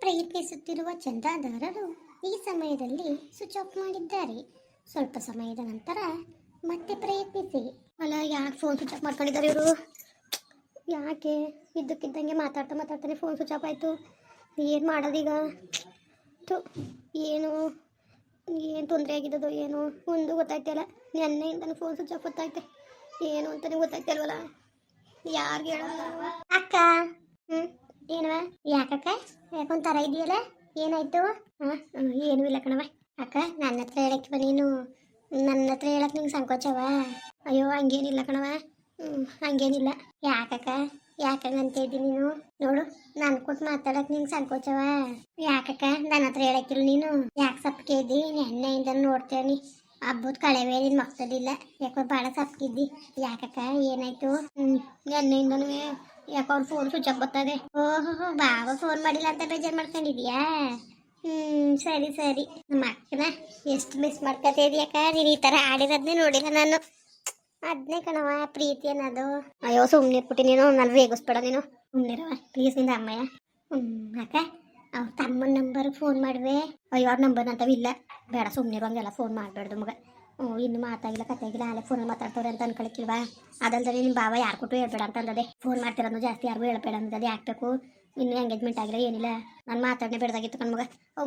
ಪ್ರಯತ್ನಿಸುತ್ತಿರುವ ಚಂದಾದಾರರು ಈ ಸಮಯದಲ್ಲಿ ಸ್ವಿಚ್ ಆಫ್ ಮಾಡಿದ್ದಾರೆ. ಸ್ವಲ್ಪ ಸಮಯದ ನಂತರ ಮತ್ತೆ ಪ್ರಯತ್ನಿಸಿ. ಅಲ್ಲ, ಯಾಕೆ ಫೋನ್ ಸ್ವಿಚ್ ಆಫ್ ಮಾಡ್ಕೊಂಡಿದ್ದಾರೆ ಇವರು? ಯಾಕೆ ಇದ್ದಕ್ಕಿದ್ದಂಗೆ ಮಾತಾಡ್ತಾನೆ ಫೋನ್ ಸ್ವಿಚ್ ಆಫ್ ಆಯಿತು. ಏನು ಮಾಡೋದೀಗ? ಏನು ಏನು ತೊಂದರೆ ಆಗಿದ್ದದು ಏನು ಒಂದು ಗೊತ್ತಾಯ್ತಿಲ್ಲ. ನೆನ್ನೆಯಿಂದ ಫೋನ್ ಸ್ವಿಚ್ ಆಫ್ ಗೊತ್ತೈತೆ, ಏನು ಅಂತಲೇ ಗೊತ್ತಾಯ್ತಿಲ್ವಲ್ಲ. ಯಾರಿಗೆ ಹೇಳೋಣ? ಅಕ್ಕ. ಏನವ? ಯಾಕಕ್ಕ ಯಾಕೊಂಥರ ಇದೆಯಲ್ಲ? ಏನಾಯ್ತು? ಏನೂ ಇಲ್ಲ ಕಣವ. ಅಕ್ಕ, ನನ್ನ ಹತ್ರ ಹೇಳಕ್ಕಿವ ನೀನು? ನನ್ನ ಹತ್ರ ಹೇಳಕ್ ನಿಂಗೆ ಸಂಕೋಚವ? ಅಯ್ಯೋ ಹಂಗೇನಿಲ್ಲ ಕಣವ. ಹಂಗೇನಿಲ್ಲ. ಯಾಕಕ್ಕ ಯಾಕಂತ ಇದ್ದೀನಿ ನೀನು? ನೋಡು, ನಾನು ಕೊಟ್ಟು ಮಾತಾಡಕ್ ನಿಂಗೆ ಸಂಕೋಚವ? ಯಾಕಕ್ಕ ನನ್ನ ಹತ್ರ ಹೇಳಕ್ಕಿಲ್ಲ ನೀನು? ಯಾಕೆ ಸಪ್ಕೆ ಇದ್ದಿ? ನೆನ್ನೆಯಿಂದ ನೋಡ್ತೇನಿ, ಹಬ್ಬದ ಕಳೆವೇ ನಿನ್ ಮಕ್ಕಳಿಲ್ಲ. ಯಾಕೋ ಭಾಳ ಸಪ್ಕಿದ್ದಿ. ಯಾಕಕ್ಕ ಏನಾಯ್ತು? ನೆನ್ನೆಯಿಂದನೂ ಯಾಕೋ ಅವ್ರು ಫೋನ್ ಸ್ವಿಚ್ ಆಫ್ ಬರ್ತದೆ. ಓಹೋ, ಬಾಬಾ ಫೋನ್ ಮಾಡಿಲ್ಲ ಅಂತ ಬೇಜಾರು ಮಾಡ್ಕೊಂಡಿದ್ಯಾ? ಸರಿ ಸರಿ. ನಮ್ಮ ಅಕ್ಕನ ಎಷ್ಟು ಮಿಸ್ ಮಾಡ್ಕೊತಾ ಇದೀಯಕ್ಕ. ನೀನು ಈ ಥರ ಆಡಿರೋದನ್ನೇ ನೋಡಿಲ್ಲ ನಾನು. ಅದನ್ನೇ ಕಣವ ಪ್ರೀತಿ ಅನ್ನೋದು. ಅಯ್ಯೋ ಸುಮ್ಮನೆ ಇಟ್ಬಿಟ್ಟು ನೀನು ನಾನು ರೇಗಿಸ್ಬೇಡ ನೀನು. ಸುಮ್ಮನಿರವ ಪ್ಲೀಸ್ ನಿಂದ ಅಮ್ಮಯ್ಯ. ಅಕ್ಕ, ಅವ್ರ ತಮ್ಮನ ನಂಬರ್ ಫೋನ್ ಮಾಡುವೆ. ಅಯ್ಯೋ ಅವ್ರ ನಂಬರ್ ಅಂತವಿಲ್ಲ, ಬೇಡ ಸುಮ್ಮನಿರು. ಹಂಗೆಲ್ಲ ಫೋನ್ ಮಾಡಬೇಡ್ದು ಮಗ. ಇನ್ನು ಮಾತಾಗಿಲ್ಲ ಕತ್ತಾಗಿಲ್ಲ, ಅಲ್ಲೇ ಫೋನಲ್ಲಿ ಮಾತಾಡ್ತವ್ರೆ ಅಂತ ಅನ್ಕೊಳಕ್ಕಿಲ್ವಾ? ಅದಲ್ದರೆ ನಿಮ್ಮ ಬಾವ ಯಾರು ಕೊಟ್ಟು ಹೇಳ್ಬೇಡ ಅಂತ ಅಂದದೆ. ಫೋನ್ ಮಾಡ್ತಿರೋದು ಜಾಸ್ತಿ ಯಾರಿಗೂ ಹೇಳ್ಬೇಡ ಅಂದದೆ. ಹಾಕ್ಬೇಕು, ಇನ್ನೂ ಎಂಗೇಜ್ಮೆಂಟ್ ಆಗಿಲ್ಲ ಏನಿಲ್ಲ. ನಾನು ಮಾತಾಡನೆ ಬೇಡದಾಗಿತ್ತು ಕಣ್ಮಗ.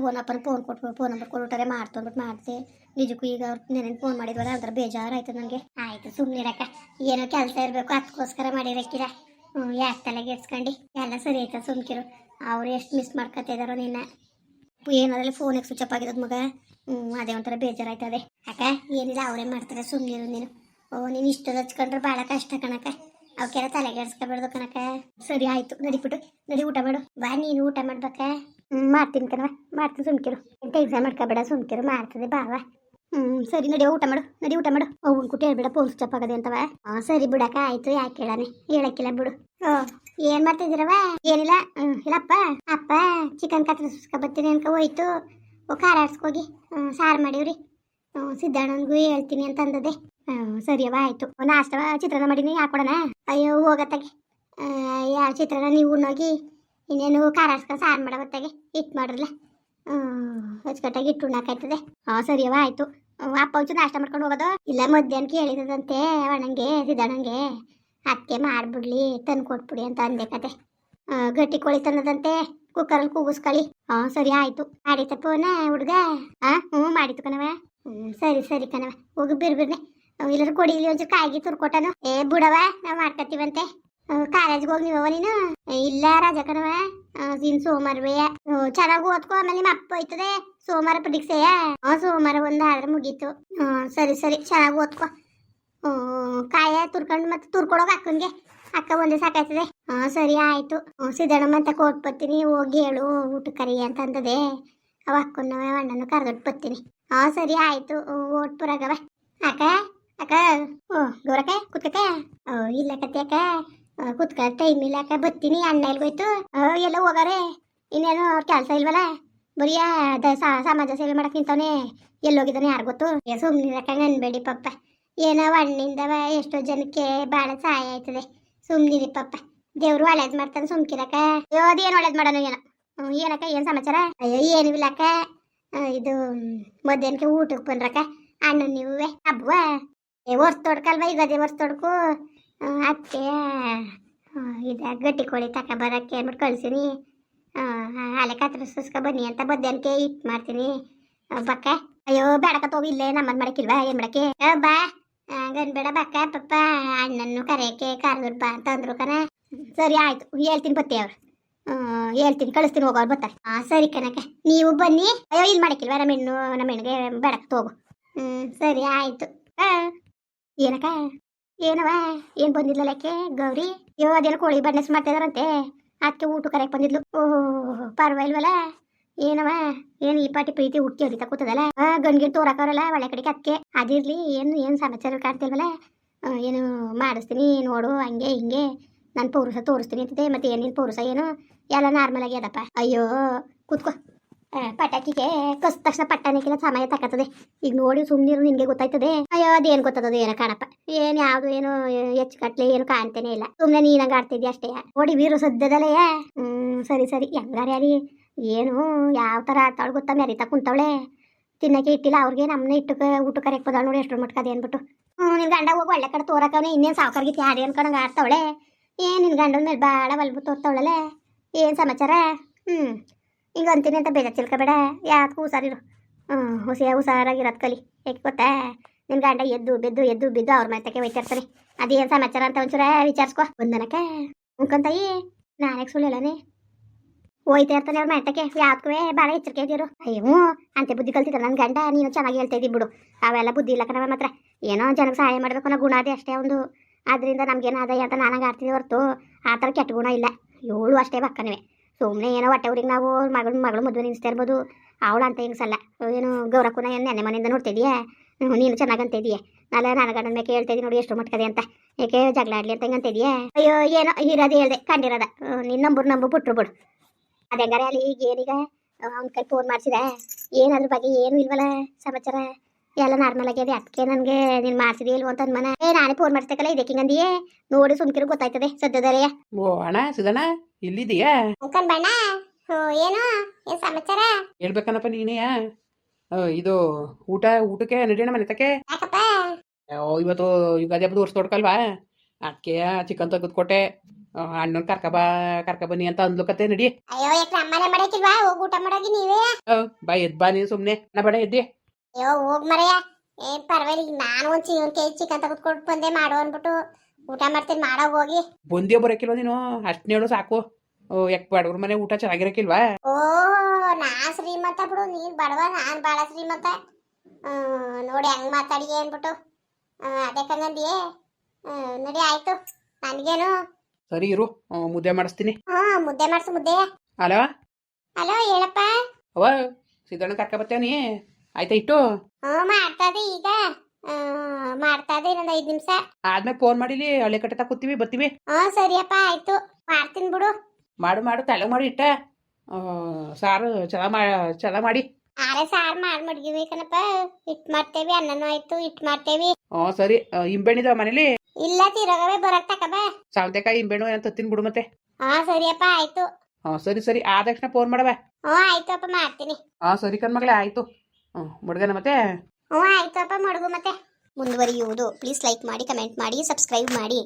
ಓನಪ್ಪನ ಫೋನ್ ಕೊಟ್ಟು ಫೋನ್ ನಂಬರ್ ಕೊಟ್ಬಿಟ್ಟಾರೆ, ಮಾಡ್ತಂದ್ಬಿಟ್ಟು ಮಾಡ್ತೆ. ನಿಜಕ್ಕೂ ಈಗ ಅವ್ರು ನೆನೆ ಫೋನ್ ಮಾಡಿದ್ವಲ್ಲ, ಅದ್ರ ಬೇಜಾರಾಯ್ತು ನನಗೆ. ಆಯಿತು ಸುಮ್ಮನಿರಕ್ಕ, ಏನೋ ಕೆಲಸ ಇರಬೇಕು ಅದಕ್ಕೋಸ್ಕರ ಮಾಡಿರಕ್ಕಿರ. ಯಾಕೆ ತಲೆಗೆ ಇಡ್ಸ್ಕೊಂಡು ಎಲ್ಲ ಸರಿ ಆಯ್ತಾ? ಸುಮ್ಕಿರು. ಅವ್ರು ಎಷ್ಟು ಮಿಸ್ ಮಾಡ್ಕೊತಿದಾರೋ ನಿನ್ನ. ಏನಾದ್ರಲ್ಲಿ ಫೋನಿಗೆ ಸ್ವಿಚ್ ಆಫ್ ಆಗಿರೋದು ಮಗ. ಅದೇ ಒಂಥರ ಬೇಜಾರಾಯ್ತದೆ. ಅಕ್ಕ ಏನಿಲ್ಲ, ಅವರೇ ಮಾಡ್ತಾರೆ, ಸುಮ್ಮನಿರು ನೀನು. ನೀನು ಇಷ್ಟು ಹಚ್ಕೊಂಡ್ರೆ ಭಾಳ ಕಷ್ಟ ಕಣಕ್ಕ. ಅವಕ್ಕೆಲ್ಲ ತಲೆಗೆ ಎಡ್ಸ್ಕೊಬೇಡ್ದು ಕಣಕ್ಕ. ಸರಿ ಆಯಿತು, ನಡಿಬಿಟ್ಟು ನಡಿ ಊಟ ಮಾಡು. ಬಾ ನೀನು ಊಟ ಮಾಡ್ಬೇಕ? ಮಾಡ್ತೀನಿ ಕಣವ, ಮಾಡ್ತೀನಿ. ಸುಮ್ಕಿರು, ಟೆನ್ಷನ್ ಮಾಡ್ಕೊಬೇಡ, ಸುಮ್ಕಿರು, ಮಾಡ್ತದೆ ಬಾವ. ಸರಿ ನಡಿ ಊಟ ಮಾಡು, ನಡಿ ಊಟ ಮಾಡು. ಕುಟ್ಟು ಹೇಳ್ಬೇಡ ಫೋನ್ ಸ್ವಿಚ್ ಆಫ್ ಆಗದೆ ಅಂತವ. ಸರಿ ಬಿಡಕ್ಕ, ಆಯಿತು. ಯಾಕೆ ಹೇಳಾನೆ, ಹೇಳಕ್ಕಿಲ್ಲ ಬಿಡು. ಏನ್ ಮಾಡ್ತಿದ್ದೀರವ? ಏನಿಲ್ಲ. ಇಲ್ಲಪ್ಪ ಅಪ್ಪ ಚಿಕನ್ ಕತ್ರಿಸ್ಕೊಬತ್ತೀನಿ ಅನ್ಕ ಹೋಯ್ತು. ಖಾರ ಆಡ್ಸ್ಕೋಗಿ ಸಾರು ಮಾಡಿವ್ರಿ. ಸಿದ್ದಣ್ಣನಿಗೂ ಹೇಳ್ತೀನಿ ಅಂತ ಅಂದದೆ. ಸರಿಯವ ಆಯಿತು. ನಾಷ್ಟ ಚಿತ್ರಾನ್ನ ಮಾಡೀನಿ, ಹಾಕೊಡೋಣ? ಅಯ್ಯೋ ಹೋಗತ್ತಾಗೆ. ಯಾವ ಚಿತ್ರಾನ್ನ ನೀವು ಉಣ್ಣೋಗಿ ಇನ್ನೇನು ಖಾರ ಆಡ್ಸ್ಕೊಂಡು ಸಾರು ಮಾಡೋ ಹೊತ್ತಾಗೆ ಹಿಟ್ಟು ಮಾಡ್ರಲ್ಲ. ಅಚ್ಚುಕಟ್ಟಾಗಿ ಹಿಟ್ಟು ಉಣ್ಣಾಕಾಯ್ತದೆ. ಸರಿಯವ ಆಯಿತು. ಅಪ್ಪ ಒಂಚು ನಾಷ್ಟ ಮಾಡ್ಕೊಂಡು ಹೋಗೋದು? ಇಲ್ಲ, ಮಧ್ಯಾಹ್ನಕ್ಕೆ ಹೇಳಿದಂತೆ ಅಣ್ಣಂಗೆ ಸಿದ್ದಣ್ಣಂಗೆ, ಅದಕ್ಕೆ ಮಾಡಿಬಿಡ್ಲಿ ತಂದು ಕೊಟ್ಬಿಡಿ ಅಂತ ಅಂದೆ ಕತೆ. ಗಟ್ಟಿ ಕೋಳಿ ತಂದದಂತೆ, ಕುಕ್ಕರಲ್ಲಿ ಕೂಗಿಸ್ಕೊಳ್ಳಿ. ಸರಿ ಆಯಿತು. ಮಾಡಿತ ಫೋನ ಹುಡುಗ? ಮಾಡಿತು ಕಣವ. ಸರಿ ಸರಿ ಕಣವ, ಹೋಗಿ ಬಿರ್ಬಿರ್ನೆ. ಇಲ್ಲರೂ ಕೊಡಿ, ಇಲ್ಲಿ ಒಂಚೂರು ಕಾಯಿಗೆ ತುರ್ಕೊಟ್ಟನು. ಬಿಡವ, ನಾವು ಮಾಡ್ಕೊತೀವಂತೆ. ಕಾಲೇಜ್ಗೆ ಹೋಗಿ ನೀವವ ನೀನು? ಇಲ್ಲ ರಾಜ ಕಣವ, ಇನ್ನು ಸೋಮವಾರವೇ. ಚೆನ್ನಾಗಿ ಓದ್ಕೊ, ಆಮೇಲೆ ನಿಮ್ಮ ಅಪ್ಪ ಹೋಯ್ತದೆ ಸೋಮವಾರ ಪರೀಕ್ಷೆಯ. ಸೋಮವಾರ ಒಂದು ಆದ್ರೆ ಮುಗೀತು. ಸರಿ ಸರಿ, ಚೆನ್ನಾಗಿ ಓದ್ಕೊ. ಕಾಯ ತುರ್ಕೊಂಡು ಮತ್ತೆ ತುರ್ಕೊಡೋಗ ಅಕ್ಕನಿಗೆ. ಅಕ್ಕ ಒಂದೇ ಸಾಕಾಯ್ತದೆ. ಸರಿ ಆಯಿತು. ಸಿದ್ದಣ್ಣಮ್ಮ ಅಂತ ಕೊಟ್ಟು ಬರ್ತೀನಿ, ಹೋಗಿ ಹೇಳು ಊಟ ಕರಿ ಅಂತ ಅಂದದೆ. ಅವ ಅಕ್ಕನ ಅಣ್ಣನ ಕರೆದೊಟ್ಟು ಬರ್ತೀನಿ. ಸರಿ ಆಯಿತು, ಓಟ್ ಬರಾಗವ. ಅಕ್ಕ ಅಕ್ಕ, ಗೌರಕ್ಕ ಕುತ್ಕಕ್ಕ. ಇಲ್ಲ ಕತ್ತೆ ಅಕ್ಕ, ಕುತ್ಕ ಟೈಮ್ ಇಲ್ಲ ಅಕ್ಕ, ಬರ್ತೀನಿ. ಅಣ್ಣ ಎಲ್ಗೋಯ್ತು? ಎಲ್ಲ ಹೋಗಾರೆ, ಇನ್ನೇನು ಅವ್ರ ಕೆಲಸ ಇಲ್ವಲ್ಲ, ಬರೀ ಸಮಾಜ ಸೇವೆ ಮಾಡಕ್ ನಿಂತವನೇ. ಎಲ್ಲೋಗಿದ್ದಾನೆ ಯಾರು ಗೊತ್ತು. ಸುಮ್ಮನಿರಕ್ಕ ಅನ್ಬೇಡಿ ಪಪ್ಪ. ಏನೋ ಹಣ್ಣಿಂದವ ಎಷ್ಟೋ ಜನಕ್ಕೆ ಭಾಳ ಸಹಾಯ ಆಯ್ತದೆ. ಸುಮ್ಮನಿರಿ ಪಪ್ಪ, ದೇವ್ರು ಒಳ್ಳೇದು ಮಾಡ್ತಾನೆ, ಸುಮ್ಕಿರಕ್ಕ. ಅದೇನು ಒಳ್ಳೇದು ಮಾಡೋಣ ಏನೋ. ಏನಕ್ಕ ಏನು ಸಮಾಚಾರ? ಅಯ್ಯೋ ಏನೂ ಇಲ್ಲಕ್ಕ. ಇದು ಮಧ್ಯಾಹ್ನಕ್ಕೆ ಊಟಕ್ಕೆ ಬಂದ್ರಕ್ಕ ಅಣ್ಣ ನೀವು ಹಬ್ಬವ ವರ್ಷ ತೊಡ್ಕಲ್ವ? ಈಗ ಅದೇ ವರ್ಷ ತೊಡ್ಕು. ಅದಕ್ಕೆ ಇದು ಗಟ್ಟಿ ಕೋಳಿ ತಕ ಬರೋಕ್ಕೆ ಅಂದ್ಬಿಟ್ಟು ಕಳ್ಸೀನಿ. ಅಲೆ ಕತ್ರಿಸ್ಕೊ ಬನ್ನಿ ಅಂತ ಮಧ್ಯಾಹ್ನಕ್ಕೆ ಇಟ್ಟು ಮಾಡ್ತೀನಿ. ಬಕ್ಕ ಅಯ್ಯೋ ಬೇಡಕ್ಕ, ಹೋಗಿ ಇಲ್ಲೇ ನಮ್ಮದು ಮಾಡಕ್ಕಿಲ್ವಾ? ಏನು ಮಾಡಕ್ಕೆ? ಬಾ ಗನ್ಬೇಡ ಬಕ್ಕ ಪಪ್ಪ, ಅಣ್ಣನ್ನು ಕರೆಯಕ್ಕೆ ಕರೆದ್ರು ಬಾ ಅಂತ ಅಂದ್ರು ಕಣ. ಸರಿ ಆಯಿತು, ಹೇಳ್ತೀನಿ ಬತ್ತಿ ಅವ್ರು. ಹೇಳ್ತೀನಿ, ಕಳಿಸ್ತೀನಿ, ಹೋಗೋರು ಬರ್ತಾರೆ. ಸರಿ ಕಣಕ್ಕ, ನೀವು ಬನ್ನಿ. ಅಯ್ಯೋ ಇಲ್ಲಿ ಮಾಡಕ್ಕಿಲ್ವಾ? ನಮ್ಮ ಹೆಣ್ಣಿಗೆ ಬೇಡಕ್ಕ ಹೋಗು. ಸರಿ ಆಯಿತು. ಏನಕ್ಕ ಏನವ ಏನು ಬಂದಿದ್ಲಕ್ಕೆ ಗೌರಿ? ಅಯ್ಯೋ ಅದೇನೋ ಕೋಳಿ ಬಡ್ನೆಸ್ ಮಾಡ್ತಿದಾರಂತೆ, ಅದಕ್ಕೆ ಊಟ ಕರೆಯಕ್ಕೆ ಬಂದಿದ್ಲು. ಪರವಾಗಿಲ್ವಲ್ಲ? ಏನವ ಏನು ಈ ಪಾಟಿ ಪ್ರೀತಿ ಹುಟ್ಟಿ ಹೊಡಿತಾ ಕೂತದಲ್ಲ? ಗಂಡ್ಗಿಡ್ ತೋರಕವ್ರಲ್ಲ ಒಳ್ಳೆ ಕಡೆಗೆ. ಅದಕ್ಕೆ ಅದಿರ್ಲಿ, ಏನು ಸಮಾಚಾರ ಕಾಡ್ತಿಲ್ವಲ್ಲ? ಏನು ಮಾಡಿಸ್ತೀನಿ ನೋಡು, ಹಂಗೆ ಹಿಂಗೆ ನಾನು ಪೌರುಷ ತೋರಿಸ್ತೀನಿ ಅಂತಿದೆ. ಮತ್ತೆ ಏನಿಲ್ಲ ಪೌರುಷ, ಏನು ಎಲ್ಲ ನಾರ್ಮಲ್ ಆಗಿ ಅದಪ್ಪ. ಅಯ್ಯೋ ಕೂತ್ಕೋ. ಪಟಾಕಿಗೆ ಕಸ್ ತಕ್ಷಣ ಪಟ್ಟಣಕ್ಕಿಲ್ಲ ಸಮಯ ತಕ್ಕತ್ತದೆ. ಈಗ ನೋಡಿ ಸುಮ್ಮನಿರು, ನಿನಗೆ ಗೊತ್ತಾಯ್ತದೆ. ಅಯ್ಯೋ ಅದೇನು ಗೊತ್ತದ ಏನೋ ಕಾಣಪ್ಪ. ಏನು ಯಾವುದು ಏನು ಹೆಚ್ಚು ಕಟ್ಲೆ ಏನು ಕಾಣ್ತೇನೆ ಇಲ್ಲ. ಸುಮ್ಮನೆ ನೀನಾಗ ಆಡ್ತಿದ್ಯಾ ಅಷ್ಟೇ. ನೋಡಿ ವೀರು ಸದ್ಯದಲ್ಲೇ. ಸರಿ ಸರಿ, ಹೆಂಗಾರೆ ಅಲ್ಲಿ ಏನು ಯಾವ ಥರ ಆಡ್ತಾಳು ಗೊತ್ತಾ, ಮೆರಿತಾ ಕುಂತವಳೆ. ತಿನ್ನಕ್ಕೆ ಇಟ್ಟಿಲ್ಲ ಅವ್ರಿಗೆ, ನಮ್ಮನ್ನ ಊಟ ಕರೆಕ್ಟ್ ಬದಾಳು ನೋಡಿ ಎಷ್ಟರ ಮಟ್ಕ ಅದೇ ಅಂದ್ಬಿಟ್ಟು. ನಿನ್ನ ಗಂಡ ಹೋಗಿ ಒಳ್ಳೆ ಕಡೆ ತೋರಕವನೇ, ಇನ್ನೇನು ಸಾವುಕಾರ್ಗಿತ್ತು ಯಾರು ಅನ್ಕೊಂಡಂಗೆ ಆಡ್ತಾವಳೆ. ಏನು ನಿನ್ನ ಗಂಡನ ಮೇಲೆ ಭಾಳ ಬಲ್ಬು ತೋರ್ತವಳಲ್ಲ. ಏನು ಸಮಾಚಾರ? ಹಿಂಗೆ ಅಂತೀನಿ ಅಂತ ಬೇಜಾರು ತಿಳ್ಕೊಬೇಡ, ಯಾಕೂ ಹುಷಾರಿರು. ಹುಷಾರಾಗಿರೋದು ಕಲಿ. ಯಾಕೆ ಗೊತ್ತಾ, ನಿನ್ನ ಗಂಡ ಎದ್ದು ಬಿದ್ದು ಅವ್ರ ಮೈತಕ್ಕೆ ಹೋಯ್ತಿರ್ತಾನೆ. ಅದೇನು ಸಮಾಚಾರ ಅಂತ ಒಂಚೂರ ವಿಚಾರಿಸ್ಕೊ ಬಂದನಕ. ಮುಖಂತಾಯಿ ನಾನೇ ಸುಳ್ಳು ಹೇಳನೆ, ಹೋಯ್ತಾ ಇರ್ತಾನೆ ಅವ್ರ ಮೈತಕ್ಕೆ. ಯಾಕೂ ಭಾಳ ಎಚ್ಚರಿಕೆ ಇದ್ದೀರು. ಅಯ್ಯೋ ಅಂತೆ ಬುದ್ಧಿ ಕಲ್ತಿದ್ರು ನನ್ನ ಗಂಡ. ನೀನು ಚೆನ್ನಾಗಿ ಹೇಳ್ತಾ ಇದ್ದಿ ಬಿಡು, ಅವೆಲ್ಲ ಬುದ್ಧಿ ಇಲ್ಲ ಕಣವ. ಮಾತ್ರ ಏನೋ ಜನಕ್ಕೆ ಸಹಾಯ ಮಾಡಬೇಕು ಅನ್ನೋ ಗುಣ ಅದೇ ಅಷ್ಟೇ ಒಂದು. ಅದರಿಂದ ನಮ್ಗೇನು ಆದಾಯ ಅಂತ ನಾನಂಗೆ ಆಡ್ತೀವಿ ಹೊರತು ಆ ಥರ ಕೆಟ್ಟ ಗುಣ ಇಲ್ಲ. ಇವಳು ಅಷ್ಟೇ ಬಕ್ಕನವೆ. ಸುಮ್ಮನೆ ಏನೋ ಹೊಟ್ಟೆ ಊರಿಗೆ ನಾವು ಮಗಳು ಮದುವೆ ನಿಲ್ಲಿಸ್ತಾ ಇರ್ಬೋದು. ಅವಳು ಅಂತ ಹಿಂಗ್ಸಲ್ಲ. ಏನು ಗೌರಕ್ಕೂನ ಏನು ನೆನ್ನೆ ಮನೆಯಿಂದ ನೋಡ್ತಿದ್ದೀಯಾ, ನೀನು ಚೆನ್ನಾಗಂತ ಇದೆಯಾ. ನಾಳೆ ನನ್ನ ಗಂಡನ ಮೇಲೆ ಕೇಳ್ತಾ ಇದ್ದೀನಿ ನೋಡಿ ಎಷ್ಟು ಮಟ್ಕದೆ ಅಂತ. ಏಕೆ ಜಗಳ ಆಡ್ಲಿ ಅಂತ ಹಿಂಗಂತ ಇದೆಯಾ. ಅಯ್ಯೋ ಏನೋ ಇರೋದು ಹೇಳ್ದೆ ಕಂಡಿರೋದ. ನಿನ್ನ ನಂಬು ಬಿಟ್ರು ಬಿಡು. ಅದು ಹೆಂಗಾರೆ ಅಲ್ಲಿ ಈಗ ಏನೀಗ ಅವ್ನ ಕೈ ಫೋನ್ ಮಾಡಿಸಿದೆ, ಏನಾದ್ರ ಬಗ್ಗೆ ಏನು ಇಲ್ವಲ್ಲ ಸಮಾಚಾರ. ಎಲ್ಲ ನಾರ್ಮಲ್ ಆಗಿದೆ. ಅದಕ್ಕೆ ನನಗೆ ನೀನು ಮಾಡ್ಸಿದೆ ಇಲ್ವ ಅಂತ ಅನ್ಮನ. ನಾನೇ ಫೋನ್ ಮಾಡಿಸ್ತೇಕಲ್ಲ, ಇದಕ್ಕೆ ಹಿಂಗಂದಿಯೇ ನೋಡಿ ಸುಮ್ಕಿರು ಗೊತ್ತಾಯ್ತದೆ ಸದ್ಯದಲ್ಲೇ. ಓ ಅಣ್ಣ ಸುಧಣ್ಣ ಇಲ್ಲಿದೀಯಾ? ಮುಖನ್ ಬಣ್ಣ ಏನು ಏನು ಸಮಾಚಾರ ಹೇಳ್ಬೇಕನ್ನಪ್ಪ ನೀನೇ. ಇದು ಊಟಕ್ಕೆ ನಡಿಯೋಣ ಮನೆ ತಕ್ಕೆ. ಯಾಕಪ್ಪ? ಇವತ್ತು ಯುಗಾದಿ ಹಬ್ಬದ ವರ್ಷ ತೊಡ್ಕಲ್ವಾ, ಅದಕ್ಕೆ ಚಿಕನ್ ತೆಗೆದುಕೊಟ್ಟೆ. ಅಣ್ಣನ ಕರ್ಕ ಬನ್ನಿ ಅಂತ ಅಂದ್ಲಕತ್ತೆ. ನಡಿ. ಅಯ್ಯೋ ಯಾಕೆ ಅಮ್ಮನೆ ಮಾಡಕ್ಕಿಲ್ವಾ? ಹೋಗಿ ಊಟ ಮಾಡೋಗಿ ನೀವೇ. ಬಾ ನೀನು ಸುಮ್ಮನೆ ಬೇಡ ಎದ್ದಿ. ಅಯ್ಯೋ ಹೋಗ್ ಮರೆಯ, ಏನ್ ಪರವಾಗಿಲ್ಲ. ನಾನು ಒಂದು ಕೆಜಿ ಚಿಕನ್ ತೆಗೆದುಕೊಟ್ಟು ಬಂದೆ ಮಾಡು ಅಂದ್ಬಿಟ್ಟು ಊಟ ಮಾಡ್ತೀನಿ. ಮಾಡೋಗಿ ಹೋಗಿ. ಬಂದಿಯೋ ಬರೋಕಿಲ್ವ ನೀನು? ಅಷ್ಟನ್ನ ಹೇಳು ಸಾಕು. ಯಾಕೆ ಬಡವ್ರ ಮನೆ ಊಟ ಚೆನ್ನಾಗಿರಕ್ಕಿಲ್ವಾ? ಓ ನಾ ಶ್ರೀಮಂತ ಬಿಡು, ನೀನ್ ಬಡವ, ನಾನ್ ಬಾಳ ಶ್ರೀಮಂತ. ನೋಡಿ ಹಂಗ್ ಮಾತಾಡಿ ಅಂದ್ಬಿಟ್ಟು ಅದಕ್ಕಂಗಂದಿಯೇ. ನಡಿ ಆಯ್ತು, ನನ್ಗೇನು. ಸರಿ ಇರು, ಮುದ್ದೆ ಮಾಡಿಸ್ತೀನಿ. ಮುದ್ದೆ ಮಾಡ್ಸು ಮುದ್ದೆ. ಹಲೋ ಹಲೋ ಹೇಳಪ್ಪ. ಅವ ಸಿದ್ದಣ್ಣ ಕರ್ಕ ಬರ್ತೇವನಿ. ಆಯ್ತಾ ಇಟ್ಟು? ಮಾಡ್ತಾ ಇದೆ ಈಗ. ಮಾಡ್ತಾ ಇದೆ ಇನ್ನೊಂದು 5 ನಿಮಿಷ ಆದ್ಮೇಲೆ ಫೋನ್ ಮಾಡಿಲಿ, ಹಳೆ ಕಟ್ಟೆ ಕೂತೀವಿ ಬರ್ತೀವಿ. ಸರಿಯಪ್ಪ ಆಯ್ತು, ಮಾಡ್ತೀನಿ ಬಿಡು. ಮಾಡು ತಲೆ ಮಾಡಿ ಇಟ್ಟ. ಸಾರು ಚೆನ್ನಾಗಿ ಮಾಡಿ. ಸಾರು ಮಾಡಿ ಮಡ್ಗಿವಿ ಕಣಪ್ಪ. ಹಿಟ್ಟು ಮಾಡ್ತೇವಿ, ಅನ್ನನೂ ಆಯ್ತು, ಹಿಟ್ಟು ಮಾಡ್ತೇವಿ. ಸರಿ. ಇಂಬೆಣ್ಣಿದಾವ ಮನೇಲಿ? ಇಲ್ಲ ತಿರೋಗವೆ ಬರಕ್ ತಕಬ. ಸೌತೆಕಾಯಿ ಇಂಬೆಣ್ಣು ಅಂತ ತತ್ತೀನಿ ಬಿಡು ಮತ್ತೆ. ಸರಿಯಪ್ಪ ಆಯ್ತು. ಸರಿ ಆದ ತಕ್ಷಣ ಫೋನ್ ಮಾಡವ. ಆಯ್ತು ಅಪ್ಪ ಮಾಡ್ತೀನಿ. ಸರಿ ಕಣ್ಮಗಳೇ ಆಯ್ತು. ಮುಡ್ಗನ ಮತ್ತೆ. ಆಯ್ತು ಅಪ್ಪ ಮಡ್ಗು ಮತ್ತೆ. ಮುಂದುವರಿಯುವುದು. ಪ್ಲೀಸ್ ಲೈಕ್ ಮಾಡಿ, ಕಮೆಂಟ್ ಮಾಡಿ, ಸಬ್ಸ್ಕ್ರೈಬ್ ಮಾಡಿ.